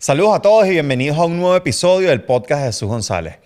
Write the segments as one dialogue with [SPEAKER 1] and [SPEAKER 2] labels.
[SPEAKER 1] Saludos a todos y bienvenidos a un nuevo episodio del podcast de Jesús González.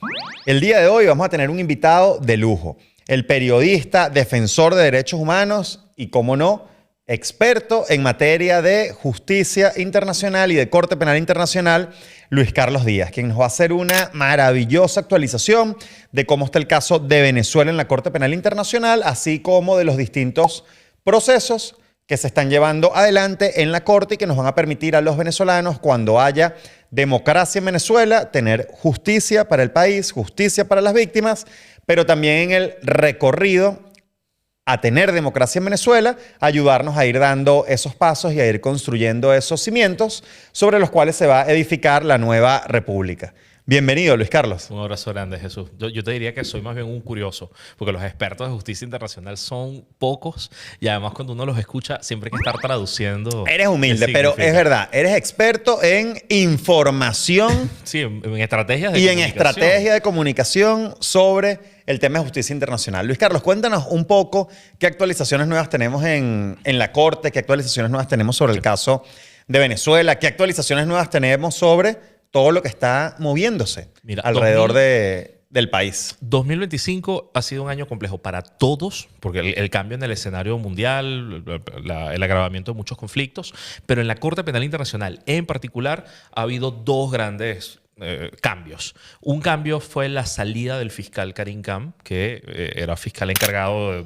[SPEAKER 1] El día de hoy vamos a tener un invitado de lujo, el periodista, defensor de derechos humanos y, cómo no, experto en materia de justicia internacional y de Corte Penal Internacional, Luis Carlos Díaz, quien nos va a hacer una maravillosa actualización de cómo está el caso de Venezuela en la Corte Penal Internacional, así como de los distintos procesos que se están llevando adelante en la Corte y que nos van a permitir a los venezolanos, cuando haya democracia en Venezuela, tener justicia para el país, justicia para las víctimas, pero también en el recorrido a tener democracia en Venezuela, ayudarnos a ir dando esos pasos y a ir construyendo esos cimientos sobre los cuales se va a edificar la nueva república. Bienvenido, Luis Carlos.
[SPEAKER 2] Un abrazo grande, Jesús. Yo te diría que soy más bien un curioso, porque los expertos de justicia internacional son pocos y además cuando uno los escucha siempre hay que estar traduciendo.
[SPEAKER 1] Eres humilde, pero es verdad, eres experto en información
[SPEAKER 2] sí, en estrategias de
[SPEAKER 1] y
[SPEAKER 2] comunicación.
[SPEAKER 1] en estrategia de comunicación sobre el tema de justicia internacional. Luis Carlos, cuéntanos un poco qué actualizaciones nuevas tenemos en la Corte, qué actualizaciones nuevas tenemos sobre el caso de Venezuela, qué actualizaciones nuevas tenemos sobre todo lo que está moviéndose alrededor del país.
[SPEAKER 2] 2025 ha sido un año complejo para todos, porque el cambio en el escenario mundial, el agravamiento de muchos conflictos, pero en la Corte Penal Internacional en particular ha habido dos grandes cambios. Un cambio fue la salida del fiscal Karim Khan, que era fiscal encargado,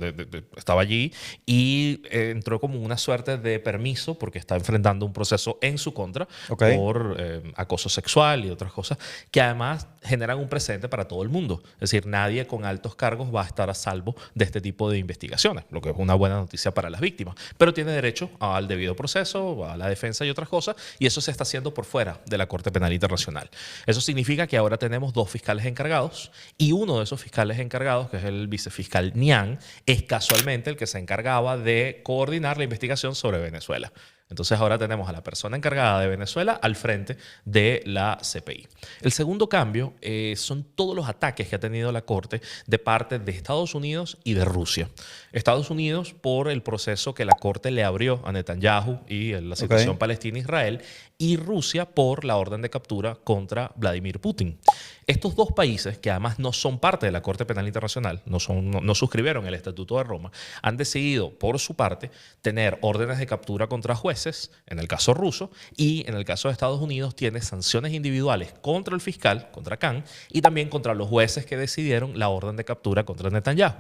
[SPEAKER 2] estaba allí, y entró como una suerte de permiso porque está enfrentando un proceso en su contra por acoso sexual y otras cosas que además generan un precedente para todo el mundo. Es decir, nadie con altos cargos va a estar a salvo de este tipo de investigaciones, lo que es una buena noticia para las víctimas, pero tiene derecho al debido proceso, a la defensa y otras cosas, y eso se está haciendo por fuera de la Corte Penal Internacional. Eso significa que ahora tenemos dos fiscales encargados y uno de esos fiscales encargados, que es el vicefiscal Niang, es casualmente el que se encargaba de coordinar la investigación sobre Venezuela. Entonces ahora tenemos a la persona encargada de Venezuela al frente de la CPI. El segundo cambio son todos los ataques que ha tenido la Corte de parte de Estados Unidos y de Rusia. Estados Unidos por el proceso que la Corte le abrió a Netanyahu y la situación Palestina-Israel, y Rusia por la orden de captura contra Vladimir Putin. Estos dos países, que además no son parte de la Corte Penal Internacional, no suscribieron el Estatuto de Roma, han decidido por su parte tener órdenes de captura contra jueces, en el caso ruso, y en el caso de Estados Unidos tiene sanciones individuales contra el fiscal, contra Khan, y también contra los jueces que decidieron la orden de captura contra Netanyahu.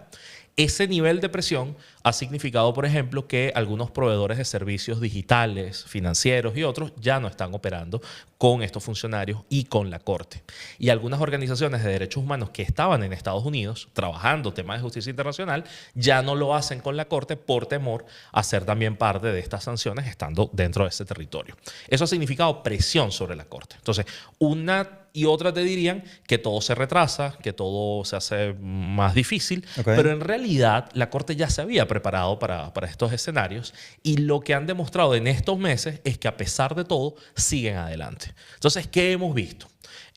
[SPEAKER 2] Ese nivel de presión ha significado, por ejemplo, que algunos proveedores de servicios digitales, financieros y otros ya no están operando con estos funcionarios y con la Corte. Y algunas organizaciones de derechos humanos que estaban en Estados Unidos trabajando temas de justicia internacional ya no lo hacen con la Corte por temor a ser también parte de estas sanciones estando dentro de ese territorio. Eso ha significado presión sobre la Corte. Entonces, una y otras te dirían que todo se retrasa, que todo se hace más difícil, pero en realidad la Corte ya se había preparado para estos escenarios y lo que han demostrado en estos meses es que a pesar de todo siguen adelante. Entonces, ¿qué hemos visto?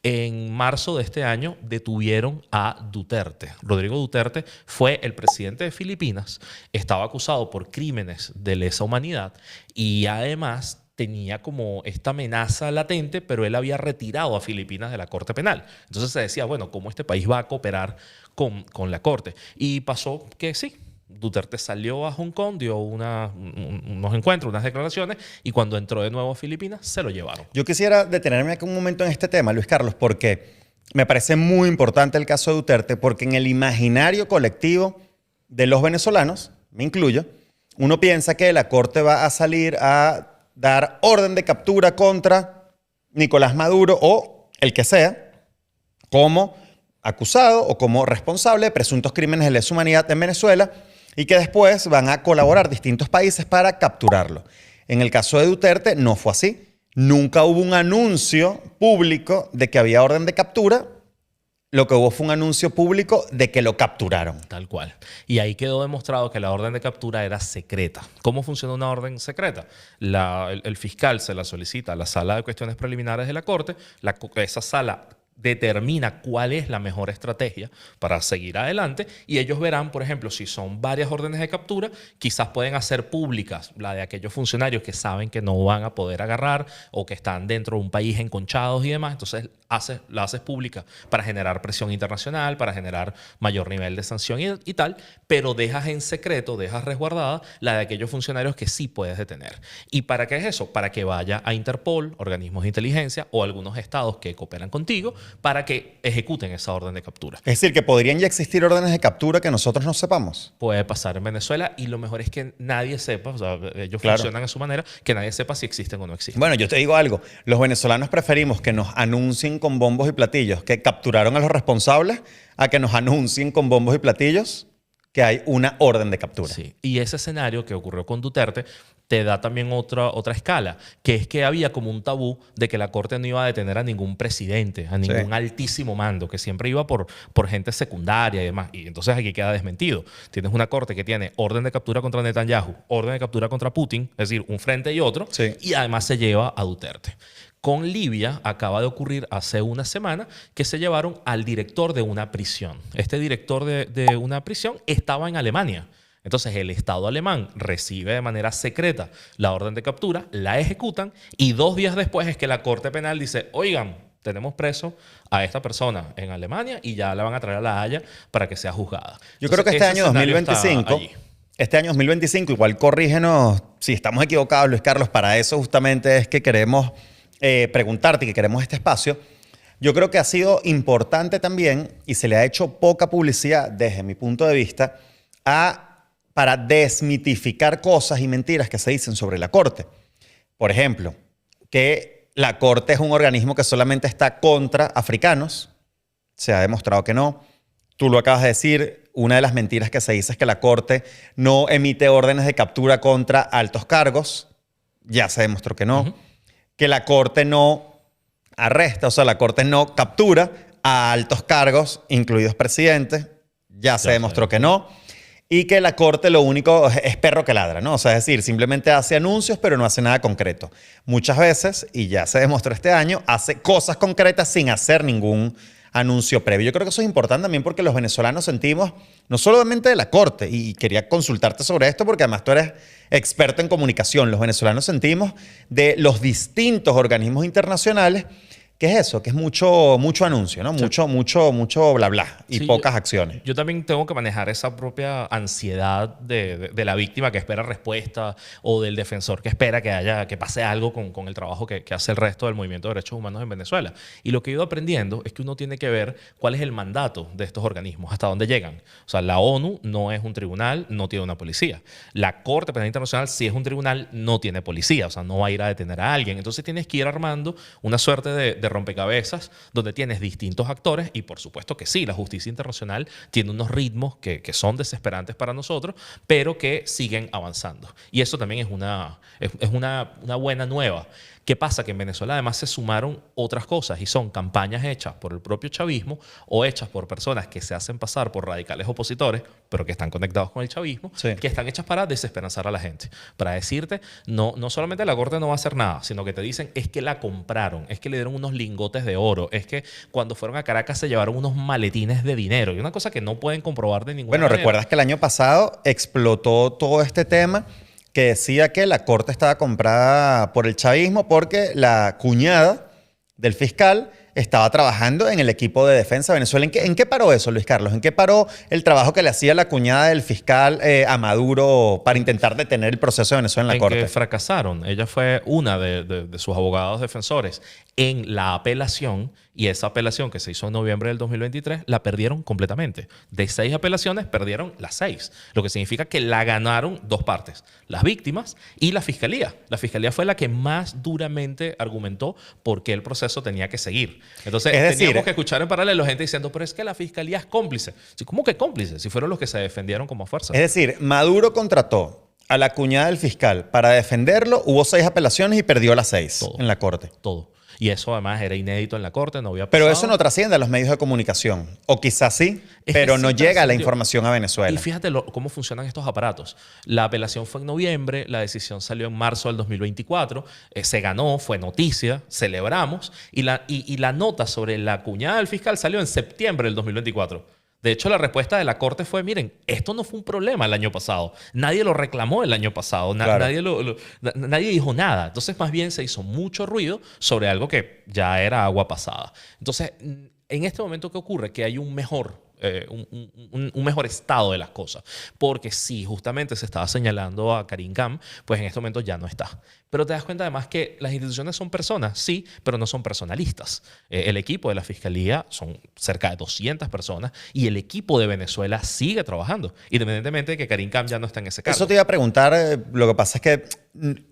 [SPEAKER 2] En marzo de este año detuvieron a Duterte. Rodrigo Duterte fue el presidente de Filipinas, estaba acusado por crímenes de lesa humanidad y además tenía como esta amenaza latente, pero él había retirado a Filipinas de la Corte Penal. Entonces se decía, bueno, ¿cómo este país va a cooperar con la Corte? Y pasó que sí. Duterte salió a Hong Kong, dio unos encuentros, unas declaraciones, y cuando entró de nuevo a Filipinas, se lo llevaron.
[SPEAKER 1] Yo quisiera detenerme aquí un momento en este tema, Luis Carlos, porque me parece muy importante el caso de Duterte, porque en el imaginario colectivo de los venezolanos, me incluyo, uno piensa que la Corte va a salir a dar orden de captura contra Nicolás Maduro o el que sea como acusado o como responsable de presuntos crímenes de lesa humanidad en Venezuela y que después van a colaborar distintos países para capturarlo. En el caso de Duterte no fue así. Nunca hubo un anuncio público de que había orden de captura. Lo que hubo fue un anuncio público de que lo capturaron.
[SPEAKER 2] Tal cual. Y ahí quedó demostrado que la orden de captura era secreta. ¿Cómo funciona una orden secreta? El fiscal se la solicita a la sala de cuestiones preliminares de la Corte. Esa sala determina cuál es la mejor estrategia para seguir adelante y ellos verán, por ejemplo, si son varias órdenes de captura, quizás pueden hacer públicas la de aquellos funcionarios que saben que no van a poder agarrar o que están dentro de un país enconchados y demás. Entonces la haces pública para generar presión internacional, para generar mayor nivel de sanción y tal, pero dejas en secreto, dejas resguardada la de aquellos funcionarios que sí puedes detener. ¿Y para qué es eso? Para que vaya a Interpol, organismos de inteligencia o algunos estados que cooperan contigo para que ejecuten esa orden de captura.
[SPEAKER 1] Es decir, que podrían ya existir órdenes de captura que nosotros no sepamos.
[SPEAKER 2] Puede pasar en Venezuela y lo mejor es que nadie sepa, o sea, ellos
[SPEAKER 1] Claro.
[SPEAKER 2] funcionan a su manera, que nadie sepa si existen o no existen.
[SPEAKER 1] Bueno, yo te digo algo. Los venezolanos preferimos que nos anuncien con bombos y platillos que capturaron a los responsables a que nos anuncien con bombos y platillos que hay una orden de captura.
[SPEAKER 2] Sí. Y ese escenario que ocurrió con Duterte te da también otra escala, que es que había como un tabú de que la Corte no iba a detener a ningún presidente, a ningún altísimo mando, que siempre iba por gente secundaria y demás. Y entonces aquí queda desmentido. Tienes una Corte que tiene orden de captura contra Netanyahu, orden de captura contra Putin, es decir, un frente y otro,
[SPEAKER 1] Sí.
[SPEAKER 2] y además se lleva a Duterte. Con Libia acaba de ocurrir hace una semana que se llevaron al director de una prisión. Este director de una prisión estaba en Alemania. Entonces el Estado alemán recibe de manera secreta la orden de captura, la ejecutan y 2 días después es que la Corte Penal dice, oigan, tenemos preso a esta persona en Alemania y ya la van a traer a La Haya para que sea juzgada.
[SPEAKER 1] Yo creo que
[SPEAKER 2] Entonces,
[SPEAKER 1] este
[SPEAKER 2] ese
[SPEAKER 1] año
[SPEAKER 2] escenario está
[SPEAKER 1] 2025,
[SPEAKER 2] allí.
[SPEAKER 1] este año 2025, igual corrígenos si estamos equivocados, Luis Carlos, para eso justamente es que queremos preguntarte, que queremos este espacio. Yo creo que ha sido importante también y se le ha hecho poca publicidad desde mi punto de vista para desmitificar cosas y mentiras que se dicen sobre la Corte. Por ejemplo, que la Corte es un organismo que solamente está contra africanos. Se ha demostrado que no. Tú lo acabas de decir, una de las mentiras que se dice es que la Corte no emite órdenes de captura contra altos cargos. Ya se demostró que no. Que la Corte no arresta, o sea, la Corte no captura a altos cargos, incluidos presidentes. Ya se demostró que no. Y que la Corte lo único es perro que ladra, ¿no? O sea, es decir, simplemente hace anuncios, pero no hace nada concreto. Muchas veces, y ya se demostró este año, hace cosas concretas sin hacer ningún anuncio previo. Yo creo que eso es importante también porque los venezolanos sentimos, no solamente de la Corte, y quería consultarte sobre esto porque además tú eres experto en comunicación, los venezolanos sentimos de los distintos organismos internacionales. ¿Qué es eso? Que es mucho anuncio, ¿no? Sí. Mucho bla bla y
[SPEAKER 2] Sí,
[SPEAKER 1] pocas acciones.
[SPEAKER 2] Yo también tengo que manejar esa propia ansiedad de la víctima que espera respuesta o del defensor que espera que pase algo con el trabajo que hace el resto del movimiento de derechos humanos en Venezuela. Y lo que he ido aprendiendo es que uno tiene que ver cuál es el mandato de estos organismos, hasta dónde llegan. O sea, la ONU no es un tribunal, no tiene una policía. La Corte Penal Internacional, si es un tribunal, no tiene policía. O sea, no va a ir a detener a alguien. Entonces tienes que ir armando una suerte de rompecabezas donde tienes distintos actores y por supuesto que sí, la justicia internacional tiene unos ritmos que son desesperantes para nosotros, pero que siguen avanzando. Y eso también es una buena nueva. ¿Qué pasa? Que en Venezuela además se sumaron otras cosas y son campañas hechas por el propio chavismo o hechas por personas que se hacen pasar por radicales opositores, pero que están conectados con el chavismo,
[SPEAKER 1] Sí.
[SPEAKER 2] que están hechas para desesperanzar a la gente. Para decirte, no solamente la Corte no va a hacer nada, sino que te dicen es que la compraron, es que le dieron unos lingotes de oro, es que cuando fueron a Caracas se llevaron unos maletines de dinero. Y una cosa que no pueden comprobar de ninguna manera.
[SPEAKER 1] Bueno, recuerdas que el año pasado explotó todo este tema que decía que la Corte estaba comprada por el chavismo porque la cuñada del fiscal estaba trabajando en el equipo de defensa de Venezuela. ¿En qué paró eso, Luis Carlos? ¿En qué paró el trabajo que le hacía la cuñada del fiscal a Maduro para intentar detener el proceso de Venezuela en la Corte?
[SPEAKER 2] Que fracasaron. Ella fue una de sus abogados defensores en la apelación y esa apelación que se hizo en noviembre del 2023 la perdieron completamente. De 6 apelaciones perdieron las 6, lo que significa que la ganaron 2 partes, las víctimas y la fiscalía. La fiscalía fue la que más duramente argumentó por qué el proceso tenía que seguir. Entonces teníamos que escuchar en paralelo gente diciendo, pero es que la fiscalía es cómplice. ¿Cómo que cómplice? Si fueron los que se defendieron como fuerza.
[SPEAKER 1] Es decir, Maduro contrató a la cuñada del fiscal para defenderlo, hubo 6 apelaciones y perdió las 6 en la Corte.
[SPEAKER 2] Todo. Y eso además era inédito en la corte, no había
[SPEAKER 1] Pero
[SPEAKER 2] pasado.
[SPEAKER 1] eso no trasciende a los medios de comunicación. O quizás sí,
[SPEAKER 2] Es que
[SPEAKER 1] pero
[SPEAKER 2] sí
[SPEAKER 1] no llega la
[SPEAKER 2] trascendió.
[SPEAKER 1] información a
[SPEAKER 2] Y
[SPEAKER 1] Venezuela.
[SPEAKER 2] fíjate cómo funcionan estos aparatos. La apelación fue en noviembre, la decisión salió en marzo del 2024, se ganó, fue noticia, celebramos, y la nota sobre la cuñada del fiscal salió en septiembre del 2024. De hecho, la respuesta de la corte fue, miren, esto no fue un problema el año pasado. Nadie lo reclamó el año pasado.
[SPEAKER 1] Claro.
[SPEAKER 2] Nadie dijo nada. Entonces, más bien se hizo mucho ruido sobre algo que ya era agua pasada. Entonces, en este momento, ¿qué ocurre? Que hay un mejor estado de las cosas. Porque sí, justamente se estaba señalando a Karim Khan, pues en este momento ya no está. Pero te das cuenta además que las instituciones son personas, sí, pero no son personalistas. El equipo de la Fiscalía son cerca de 200 personas y el equipo de Venezuela sigue trabajando, independientemente de que Karim Khan ya no está en ese cargo.
[SPEAKER 1] Eso te iba a preguntar, lo que pasa es que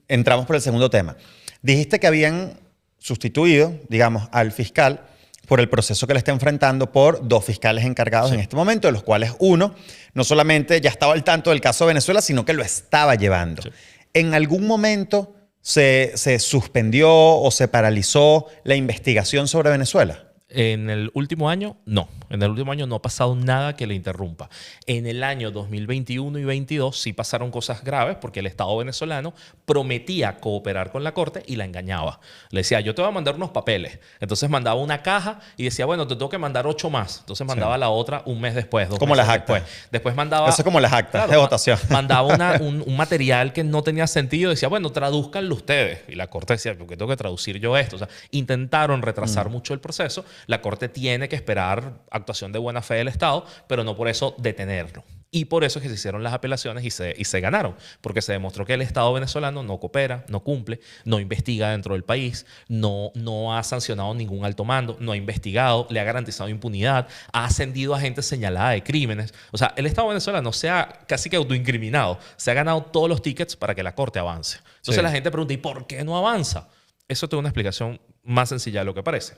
[SPEAKER 1] entramos por el segundo tema. Dijiste que habían sustituido, digamos, al fiscal por el proceso que le está enfrentando por 2 fiscales encargados en este momento, de los cuales uno no solamente ya estaba al tanto del caso de Venezuela, sino que lo estaba llevando.
[SPEAKER 2] Sí.
[SPEAKER 1] ¿En algún momento se suspendió o se paralizó la investigación sobre Venezuela?
[SPEAKER 2] En el último año, no. En el último año no ha pasado nada que le interrumpa. En el año 2021 y 2022 sí pasaron cosas graves porque el Estado venezolano prometía cooperar con la corte y la engañaba. Le decía, yo te voy a mandar unos papeles. Entonces mandaba una caja y decía, bueno, te tengo que mandar 8 más. Entonces mandaba la otra un mes después, 2
[SPEAKER 1] Como
[SPEAKER 2] meses
[SPEAKER 1] las actas.
[SPEAKER 2] Después mandaba...
[SPEAKER 1] Eso es como las actas de votación.
[SPEAKER 2] Mandaba un material que no tenía sentido. Decía, bueno, tradúzcanlo ustedes. Y la corte decía, ¿por qué tengo que traducir yo esto? O sea, intentaron retrasar mucho el proceso. La corte tiene que esperar actuación de buena fe del Estado, pero no por eso detenerlo. Y por eso es que se hicieron las apelaciones y se ganaron, porque se demostró que el Estado venezolano no coopera, no cumple, no investiga dentro del país, no ha sancionado ningún alto mando, no ha investigado, le ha garantizado impunidad, ha ascendido a gente señalada de crímenes. O sea, el Estado venezolano se ha casi que autoincriminado, se ha ganado todos los tickets para que la corte avance. Entonces la gente pregunta, ¿y por qué no avanza? Eso tiene una explicación más sencilla de lo que parece.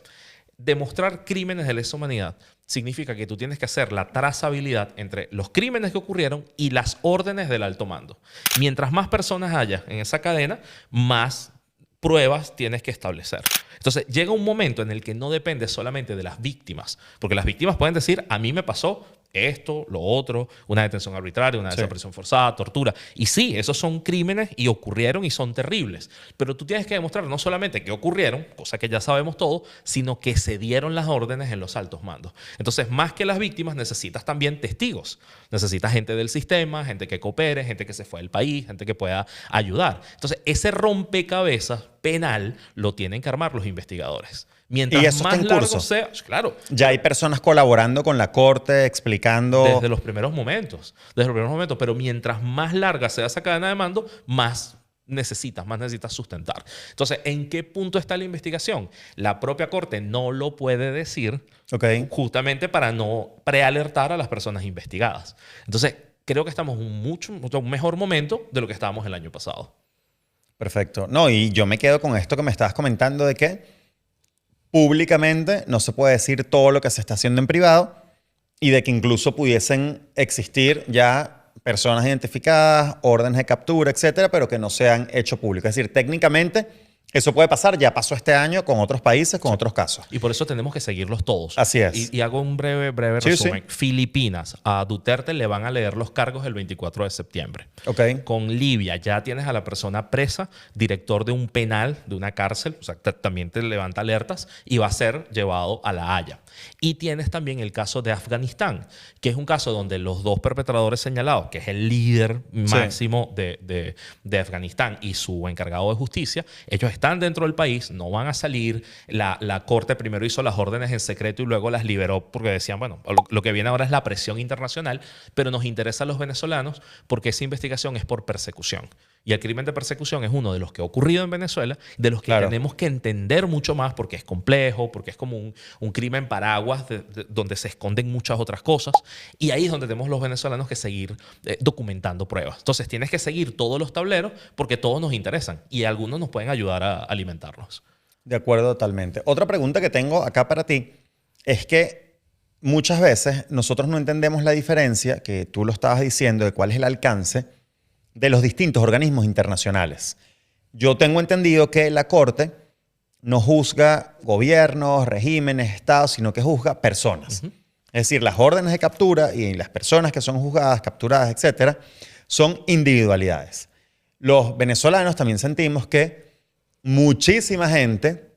[SPEAKER 2] Demostrar crímenes de lesa humanidad significa que tú tienes que hacer la trazabilidad entre los crímenes que ocurrieron y las órdenes del alto mando. Mientras más personas haya en esa cadena, más pruebas tienes que establecer. Entonces, llega un momento en el que no depende solamente de las víctimas, porque las víctimas pueden decir, a mí me pasó esto, lo otro, una detención arbitraria, una desaparición forzada, tortura. Y sí, esos son crímenes y ocurrieron y son terribles. Pero tú tienes que demostrar no solamente que ocurrieron, cosa que ya sabemos todo, sino que se dieron las órdenes en los altos mandos. Entonces, más que las víctimas, necesitas también testigos. Necesitas gente del sistema, gente que coopere, gente que se fue del país, gente que pueda ayudar. Entonces, ese rompecabezas penal lo tienen que armar los investigadores. Mientras
[SPEAKER 1] ¿Y eso
[SPEAKER 2] más
[SPEAKER 1] está en
[SPEAKER 2] largo
[SPEAKER 1] curso?
[SPEAKER 2] sea, claro.
[SPEAKER 1] Ya hay personas colaborando con la corte, explicando...
[SPEAKER 2] Desde los primeros momentos. Desde los primeros momentos. Pero mientras más larga sea esa cadena de mando, más necesitas sustentar. Entonces, ¿en qué punto está la investigación? La propia corte no lo puede decir justamente para no prealertar a las personas investigadas. Entonces, creo que estamos en un mejor momento de lo que estábamos el año pasado.
[SPEAKER 1] Perfecto. No, y yo me quedo con esto que me estabas comentando de que públicamente no se puede decir todo lo que se está haciendo en privado y de que incluso pudiesen existir ya personas identificadas, órdenes de captura, etcétera, pero que no se han hecho públicas. Es decir, técnicamente eso puede pasar, ya pasó este año con otros países, con otros casos.
[SPEAKER 2] Y por eso tenemos que seguirlos todos.
[SPEAKER 1] Así es.
[SPEAKER 2] Y hago un breve resumen. Sí. Filipinas, a Duterte le van a leer los cargos el 24 de septiembre. Con Libia ya tienes a la persona presa, director de un penal, de una cárcel, o sea, también te levanta alertas y va a ser llevado a La Haya. Y tienes también el caso de Afganistán, que es un caso donde los 2 perpetradores señalados, que es el líder máximo de Afganistán y su encargado de justicia, ellos están dentro del país, no van a salir. La corte primero hizo las órdenes en secreto y luego las liberó porque decían, bueno, lo que viene ahora es la presión internacional, pero nos interesa a los venezolanos porque esa investigación es por persecución. Y el crimen de persecución es uno de los que ha ocurrido en Venezuela, de los que tenemos que entender mucho más porque es complejo, porque es como un crimen paraguas donde se esconden muchas otras cosas. Y ahí es donde tenemos los venezolanos que seguir documentando pruebas. Entonces tienes que seguir todos los tableros porque todos nos interesan y algunos nos pueden ayudar a alimentarnos.
[SPEAKER 1] De acuerdo, totalmente. Otra pregunta que tengo acá para ti es que muchas veces nosotros no entendemos la diferencia, que tú lo estabas diciendo, de cuál es el alcance de los distintos organismos internacionales. Yo tengo entendido que la Corte no juzga gobiernos, regímenes, estados, sino que juzga personas. Es decir, las órdenes de captura y las personas que son juzgadas, capturadas, etcétera, son individualidades. Los venezolanos también sentimos que muchísima gente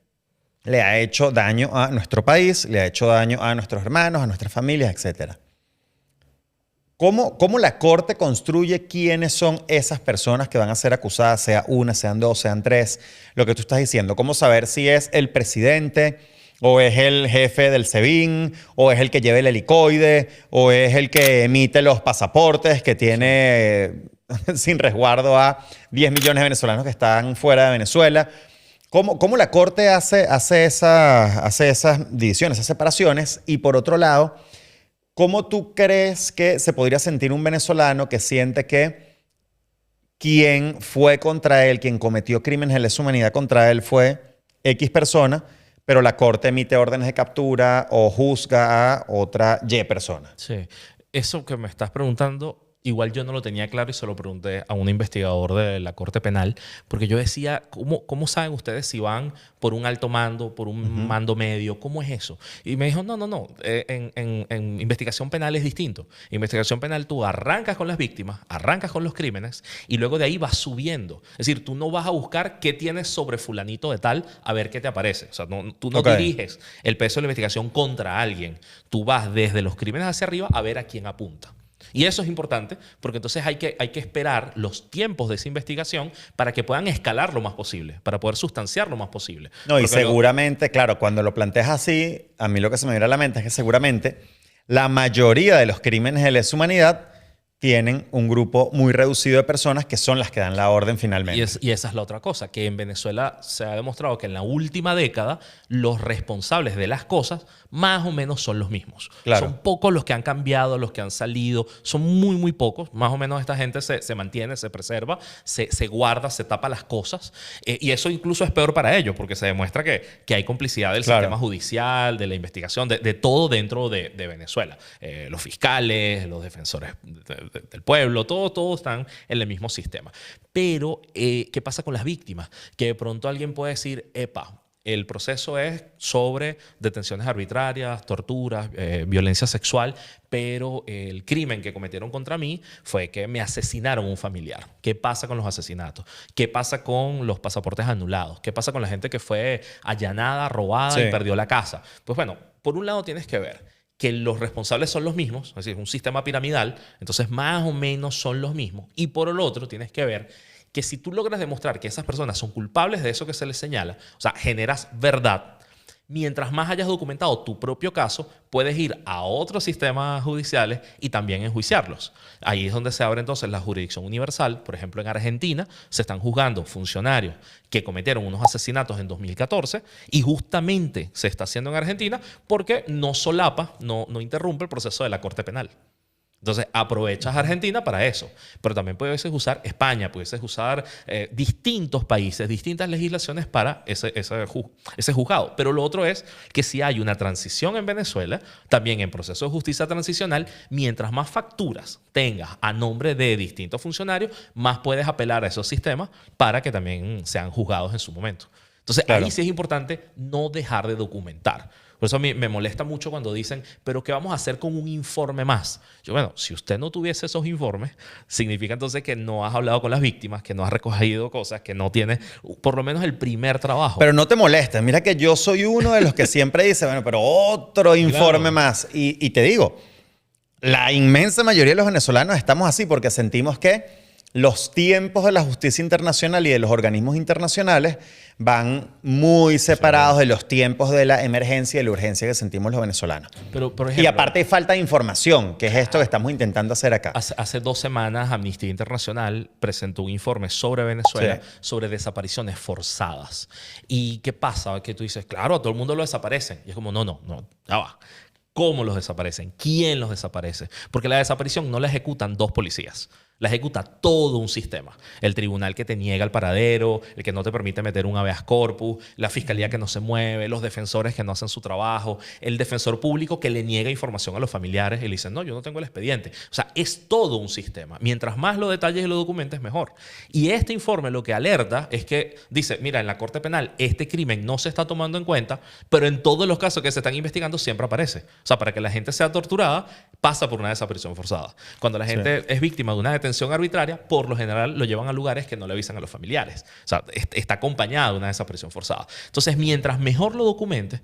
[SPEAKER 1] le ha hecho daño a nuestro país, le ha hecho daño a nuestros hermanos, a nuestras familias, etcétera. ¿Cómo la Corte construye quiénes son esas personas que van a ser acusadas, sea una, sean dos, sean tres? Lo que tú estás diciendo. ¿Cómo saber si es el presidente, o es el jefe del SEBIN, o es el que lleva el helicoide, o es el que emite los pasaportes, que tiene sin resguardo a 10 millones de venezolanos que están fuera de Venezuela? ¿Cómo la Corte hace esas divisiones, esas separaciones? Y por otro lado, ¿cómo tú crees que se podría sentir un venezolano que siente que quien fue contra él, quien cometió crímenes de lesa humanidad contra él fue X persona, pero la Corte emite órdenes de captura o juzga a otra Y persona?
[SPEAKER 2] Sí. Eso que me estás preguntando, igual yo no lo tenía claro y se lo pregunté a un investigador de la Corte Penal, porque yo decía, ¿cómo saben ustedes si van por un alto mando, por un mando medio? ¿Cómo es eso? Y me dijo, no. En investigación penal es distinto. En investigación penal tú arrancas con las víctimas, arrancas con los crímenes y luego de ahí vas subiendo. Es decir, tú no vas a buscar qué tienes sobre fulanito de tal a ver qué te aparece. O sea, tú no diriges el peso de la investigación contra alguien. Tú vas desde los crímenes hacia arriba a ver a quién apunta. Y eso es importante porque entonces hay que esperar los tiempos de esa investigación para que puedan escalar lo más posible, para poder sustanciar lo más posible.
[SPEAKER 1] No, y seguramente, claro, cuando lo planteas así, a mí lo que se me viene a la mente es que seguramente la mayoría de los crímenes de lesa humanidad tienen un grupo muy reducido de personas que son las que dan la orden finalmente.
[SPEAKER 2] Y esa es la otra cosa, que en Venezuela se ha demostrado que en la última década los responsables de las cosas más o menos son los mismos.
[SPEAKER 1] Claro.
[SPEAKER 2] Son pocos los que han cambiado, los que han salido, son muy pocos. Más o menos esta gente se mantiene, se preserva, se guarda, se tapa las cosas. Y eso incluso es peor para ellos porque se demuestra que hay complicidad del sistema judicial, de la investigación, de todo dentro de Venezuela. Los fiscales, los defensores del pueblo, todos están en el mismo sistema. Pero, ¿qué pasa con las víctimas? Que de pronto alguien puede decir, el proceso es sobre detenciones arbitrarias, torturas, violencia sexual, pero el crimen que cometieron contra mí fue que me asesinaron un familiar. ¿Qué pasa con los asesinatos? ¿Qué pasa con los pasaportes anulados? ¿Qué pasa con la gente que fue allanada, robada y perdió la casa? Pues bueno, por un lado tienes que ver que los responsables son los mismos, es decir, un sistema piramidal, entonces más o menos son los mismos. Y por el otro tienes que ver que si tú logras demostrar que esas personas son culpables de eso que se les señala, o sea, generas verdad, mientras más hayas documentado tu propio caso, puedes ir a otros sistemas judiciales y también enjuiciarlos. Ahí es donde se abre entonces la jurisdicción universal. Por ejemplo, en Argentina se están juzgando funcionarios que cometieron unos asesinatos en 2014 y justamente se está haciendo en Argentina porque no solapa, no interrumpe el proceso de la Corte Penal. Entonces, aprovechas Argentina para eso. Pero también puedes usar España, puedes usar distintos países, distintas legislaciones para ese juzgado. Pero lo otro es que si hay una transición en Venezuela, también en proceso de justicia transicional, mientras más facturas tengas a nombre de distintos funcionarios, más puedes apelar a esos sistemas para que también sean juzgados en su momento. Entonces, ahí sí es importante no dejar de documentar. Por eso a mí me molesta mucho cuando dicen, ¿pero qué vamos a hacer con un informe más? Yo, bueno, si usted no tuviese esos informes, significa entonces que no has hablado con las víctimas, que no has recogido cosas, que no tienes por lo menos el primer trabajo.
[SPEAKER 1] Pero no te molestes. Mira que yo soy uno de los que siempre dice, bueno, pero otro informe más. Y te digo, la inmensa mayoría de los venezolanos estamos así porque sentimos que los tiempos de la justicia internacional y de los organismos internacionales van muy separados de los tiempos de la emergencia y de la urgencia que sentimos los venezolanos.
[SPEAKER 2] Pero, por ejemplo,
[SPEAKER 1] y aparte hay falta de información, que es esto que estamos intentando hacer acá.
[SPEAKER 2] Hace 2 semanas Amnistía Internacional presentó un informe sobre Venezuela, sobre desapariciones forzadas. ¿Y qué pasa? Que tú dices, claro, a todo el mundo lo desaparecen. Y es como, no, ya va. ¿Cómo los desaparecen? ¿Quién los desaparece? Porque la desaparición no la ejecutan 2 policías. La ejecuta todo un sistema. El tribunal que te niega el paradero, el que no te permite meter un habeas corpus, la fiscalía que no se mueve, los defensores que no hacen su trabajo, el defensor público que le niega información a los familiares y le dicen, no, yo no tengo el expediente. O sea, es todo un sistema. Mientras más lo detalles y lo documentes, mejor. Y este informe lo que alerta es que dice, mira, en la Corte Penal este crimen no se está tomando en cuenta, pero en todos los casos que se están investigando siempre aparece. O sea, para que la gente sea torturada, pasa por una desaparición forzada. Cuando la gente es víctima de una detención arbitraria, por lo general lo llevan a lugares que no le avisan a los familiares. O sea, está acompañada de una desaparición forzada. Entonces, mientras mejor lo documentes,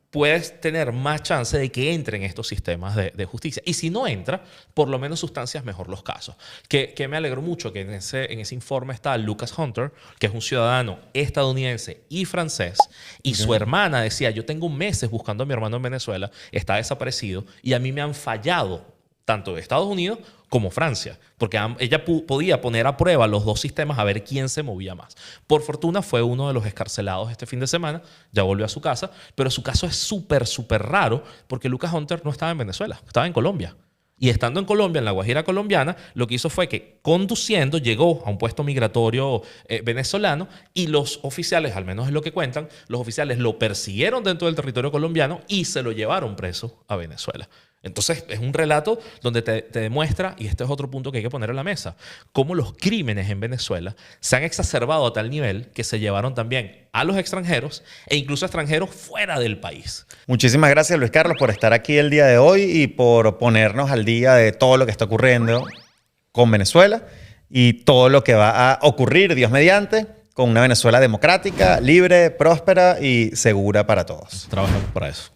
[SPEAKER 2] puedes tener más chance de que entre en estos sistemas de justicia. Y si no entra, por lo menos sustancias mejor los casos. Que me alegró mucho que en ese informe está Lucas Hunter, que es un ciudadano estadounidense y francés, y su hermana decía, yo tengo meses buscando a mi hermano en Venezuela, está desaparecido, y a mí me han fallado tanto de Estados Unidos como Francia, porque ella podía poner a prueba los dos sistemas a ver quién se movía más. Por fortuna fue uno de los excarcelados este fin de semana, ya volvió a su casa, pero su caso es súper raro porque Lucas Hunter no estaba en Venezuela, estaba en Colombia. Y estando en Colombia, en la Guajira colombiana, lo que hizo fue que conduciendo llegó a un puesto migratorio venezolano y los oficiales, al menos es lo que cuentan, los oficiales lo persiguieron dentro del territorio colombiano y se lo llevaron preso a Venezuela. Entonces es un relato donde te demuestra, y este es otro punto que hay que poner en la mesa, cómo los crímenes en Venezuela se han exacerbado a tal nivel que se llevaron también a los extranjeros e incluso a extranjeros fuera del país.
[SPEAKER 1] Muchísimas gracias, Luis Carlos, por estar aquí el día de hoy y por ponernos al día de todo lo que está ocurriendo con Venezuela y todo lo que va a ocurrir, Dios mediante, con una Venezuela democrática, libre, próspera y segura para todos.
[SPEAKER 2] Trabajamos para eso.